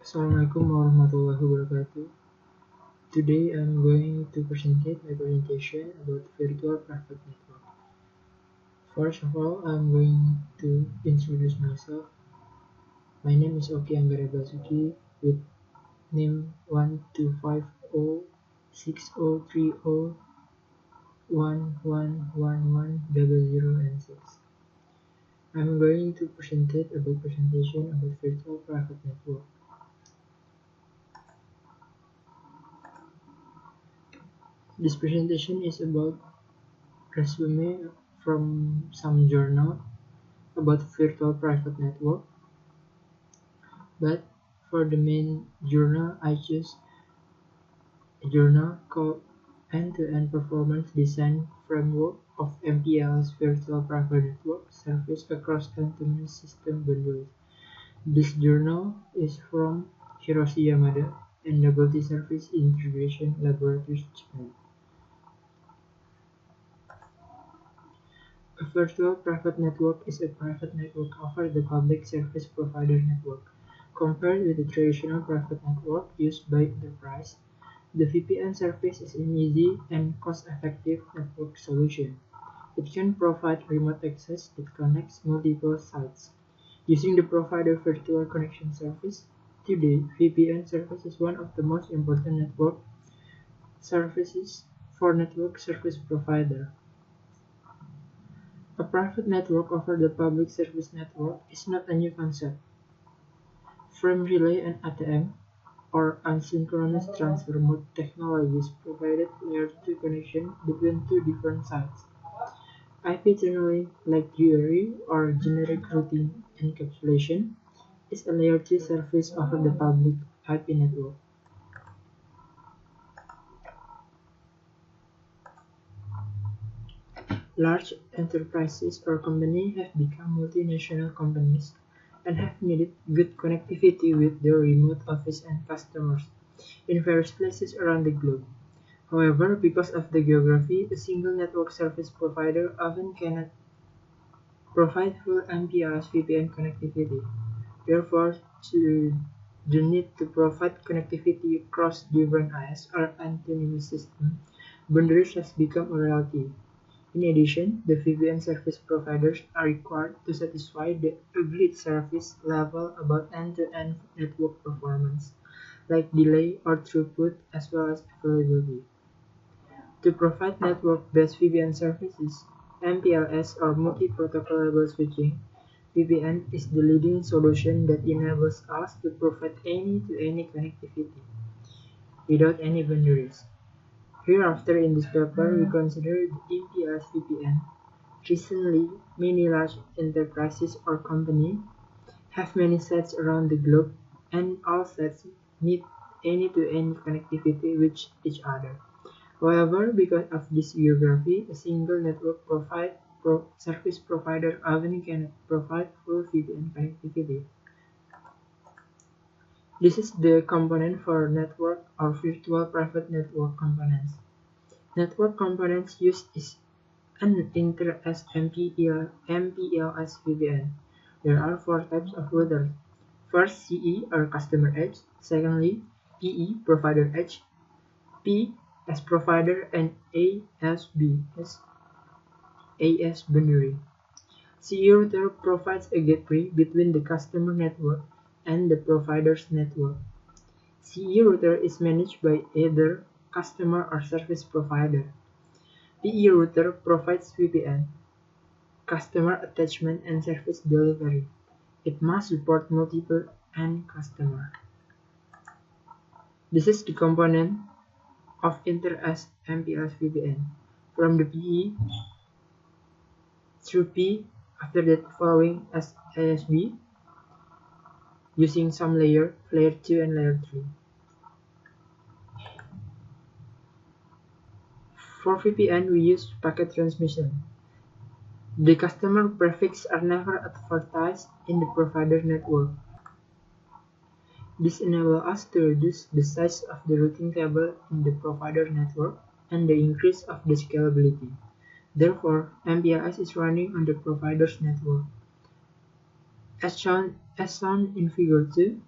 Assalamualaikum warahmatullahi wabarakatuh. Today I'm going to present my presentation about virtual private network. First of all, I'm going to introduce myself. My name is Oki Anggara Basuki with name 125060301111100 I'm going to present about presentation about virtual private network. This presentation is about resume from some journal about virtual private network, but for the main journal I choose a journal called End-to-End Performance Design Framework of MPLS Virtual Private Network Service Across Container System Boundaries. This journal is from Hiroshi Yamada and WT Service Integration Laboratories, Japan. A virtual private network is a private network over the public service provider network. Compared with the traditional private network used by enterprise, the VPN service is an easy and cost-effective network solution. It can provide remote access that connects multiple sites. Using the provider virtual connection service, today VPN service is one of the most important network services for network service provider. A private network over the public service network is not a new concept. Frame relay and ATM, or asynchronous transfer mode technologies, provided layer 2 connection between two different sites. IP tunneling, like GRE or generic routing encapsulation, is a layer 2 service over the public IP network. Large enterprises or companies have become multinational companies and have needed good connectivity with their remote office and customers in various places around the globe. However, because of the geography, a single network service provider often cannot provide full MPLS VPN connectivity. Therefore, the need to provide connectivity across different IS or autonomous system boundaries has become a reality. In addition, the VPN service providers are required to satisfy the agreed service level about end-to-end network performance, like delay or throughput, as well as availability. To provide network-based VPN services, MPLS or multi-protocol level switching, VPN is the leading solution that enables us to provide any-to-any connectivity without any boundaries. Hereafter in this paper, we consider the MPLS VPN. Recently, many large enterprises or companies have many sites around the globe, and all sites need any-to-any connectivity with each other. However, because of this geography, a single network service provider often cannot provide full VPN connectivity. This is the component for network or virtual private network components. Network components used is an inter-S MPLS VPN. There are four types of routers. First, CE or customer edge. Secondly, PE provider edge. P as provider and ASB as AS boundary. CE router provides a gateway between the customer network and the provider's network. CE router is managed by either customer or service provider. PE router provides VPN, customer attachment and service delivery. It must support multiple end customer. This is the component of inter-S MPLS VPN. From the PE through P, after that following as ASB, using some layer 2 and layer 3. For VPN, we use packet transmission. The customer prefixes are never advertised in the provider network. This enables us to reduce the size of the routing table in the provider network and the increase of the scalability. Therefore, MPLS is running on the provider's network. As shown in Figure 2,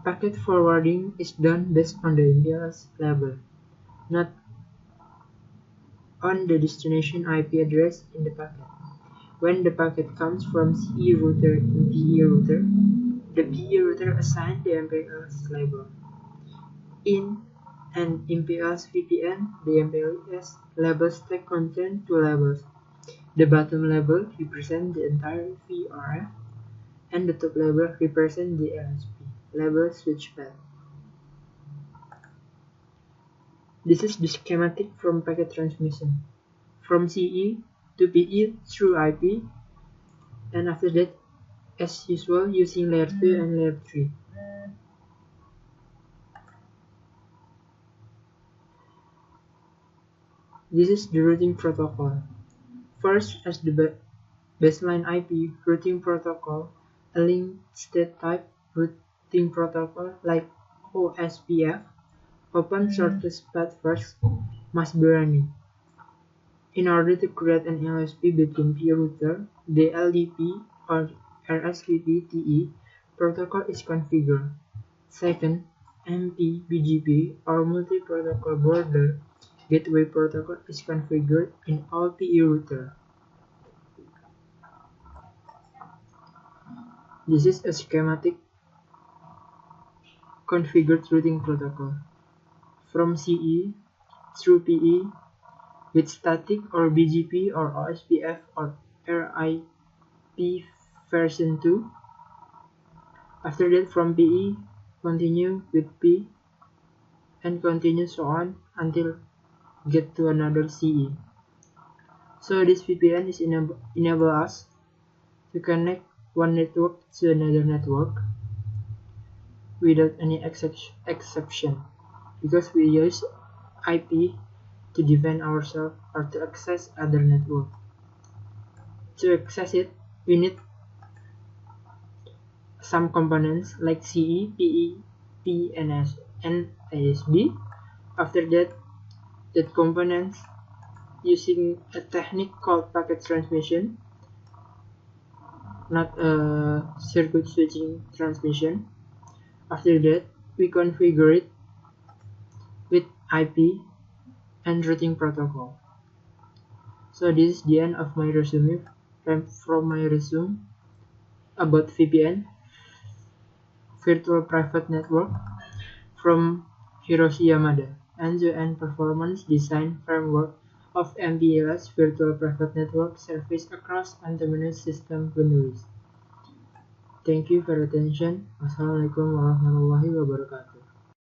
Packet forwarding is done based on the MPLS label, not on the destination IP address in the packet. When the packet comes from CE router in PE router, the PE router assigns the MPLS label. In an MPLS VPN, the MPLS label stack contains two labels. The bottom label represents the entire VRF, and the top label represents the LSP label switch path. This is the schematic from packet transmission, from CE to PE through IP, and after that, as usual, using layer 2 and layer 3. This is the routing protocol. First, as the baseline IP routing protocol, a link state type routing protocol like OSPF, open shortest path first, must be running. In order to create an LSP between PE router, the LDP or RSVP-TE protocol is configured. Second, MP-BGP or multi-protocol border gateway protocol is configured in all PE router. This is a schematic configured routing protocol. From CE through PE with static or BGP or OSPF or RIP version 2. After that, from PE, continue with P and continue so on until get to another CE. So this VPN is enable us to connect one network to another network without any exception, because we use IP to defend ourselves or to access other network. To access it, we need some components like CE, PE, PNS, and ASB. After that, components using a technique called packet transmission, not a circuit switching transmission. After that, we configure it with IP and routing protocol. So this is the end of my resume. From my resume about VPN, Virtual Private Network, from Hiroshi Yamada, end-to-end performance design framework of MPLS Virtual Private Network service across on-demand system boundaries. Thank you for your attention. Wassalamualaikum warahmatullahi wabarakatuh.